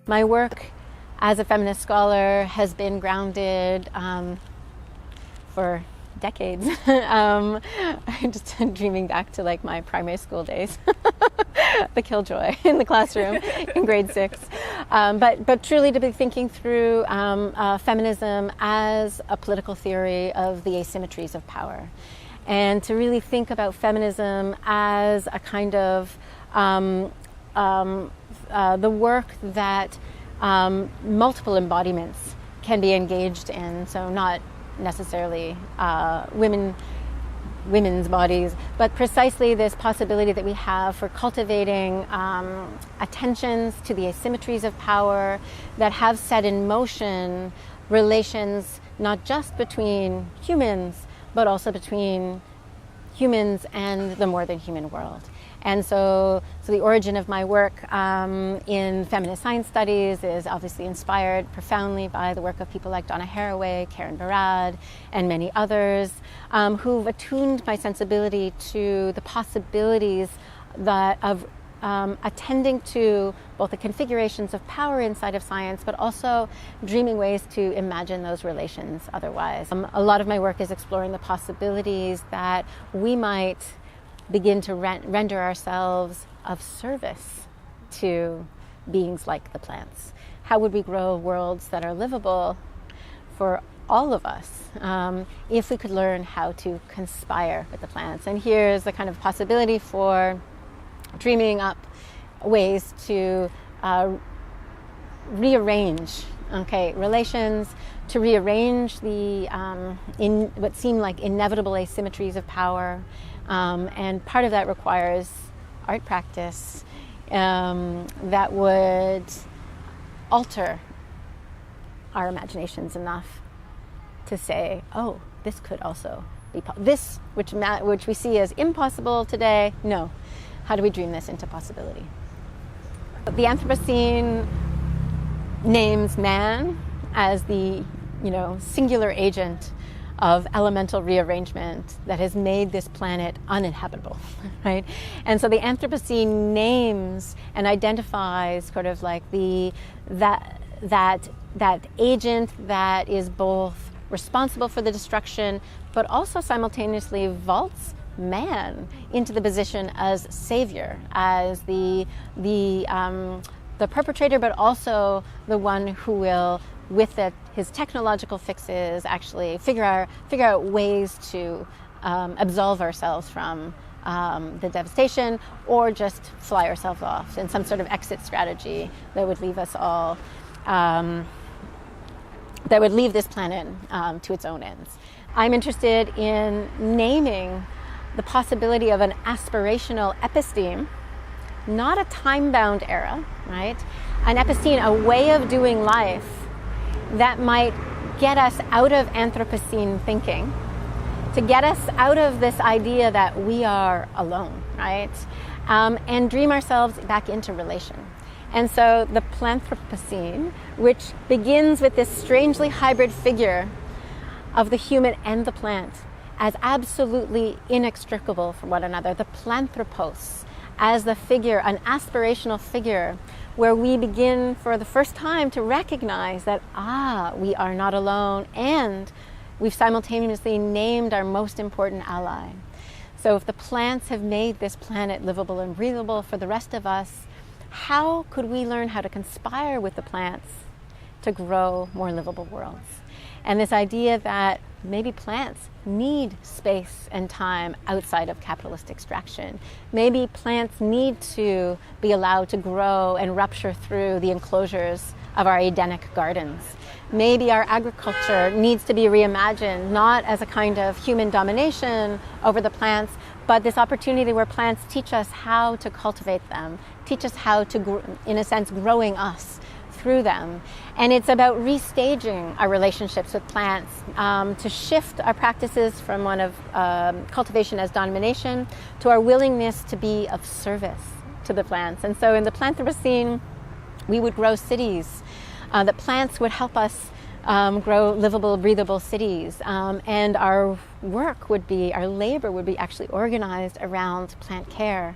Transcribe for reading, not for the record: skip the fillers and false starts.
My work as a feminist scholar has been grounded for decades. I'm just dreaming back to like my primary school days, the killjoy in the classroom in grade 6. But truly to be thinking through feminism as a political theory of the asymmetries of power, and to really think about feminism as a kind of the work that multiple embodiments can be engaged in. So not necessarily women's bodies, but precisely this possibility that we have for cultivating attentions to the asymmetries of power that have set in motion relations not just between humans, but also between humans and the more than human world. And so the origin of my work in feminist science studies is obviously inspired profoundly by the work of people like Donna Haraway, Karen Barad, and many others who've attuned my sensibility to the possibilities of attending to both the configurations of power inside of science, but also dreaming ways to imagine those relations otherwise. A lot of my work is exploring the possibilities that we might begin to render ourselves of service to beings like the plants. How would we grow worlds that are livable for all of us if we could learn how to conspire with the plants? And here's the kind of possibility for dreaming up ways to rearrange relations, to rearrange the in what seem like inevitable asymmetries of power. And part of that requires art practice that would alter our imaginations enough to say, oh, this could also be this, which we see as impossible today. No, how do we dream this into possibility? The Anthropocene names man as the singular agent of elemental rearrangement that has made this planet uninhabitable, right? And so the Anthropocene names and identifies sort of like that agent that is both responsible for the destruction, but also simultaneously vaults man into the position as savior, as the perpetrator, but also the one who will, with his technological fixes, actually figure out ways to absolve ourselves from the devastation, or just fly ourselves off in some sort of exit strategy that would leave us all, that would leave this planet to its own ends. I'm interested in naming the possibility of an aspirational episteme, not a time-bound era, right? An episteme, a way of doing life that might get us out of Anthropocene thinking, to get us out of this idea that we are alone, right? And dream ourselves back into relation. And so the Planthropocene, which begins with this strangely hybrid figure of the human and the plant as absolutely inextricable from one another, the Planthropos as the figure, an aspirational figure, where we begin for the first time to recognize that, we are not alone, and we've simultaneously named our most important ally. So if the plants have made this planet livable and breathable for the rest of us, how could we learn how to conspire with the plants to grow more livable worlds? And this idea that maybe plants need space and time outside of capitalist extraction. Maybe plants need to be allowed to grow and rupture through the enclosures of our Edenic gardens. Maybe our agriculture needs to be reimagined, not as a kind of human domination over the plants, but this opportunity where plants teach us how to cultivate them, teach us how to, in a sense, growing us through them. And it's about restaging our relationships with plants, to shift our practices from one of cultivation as domination to our willingness to be of service to the plants. And so in the Planthropocene, we would grow cities, that plants would help us grow livable, breathable cities. And our work would be, our labor would be actually organized around plant care.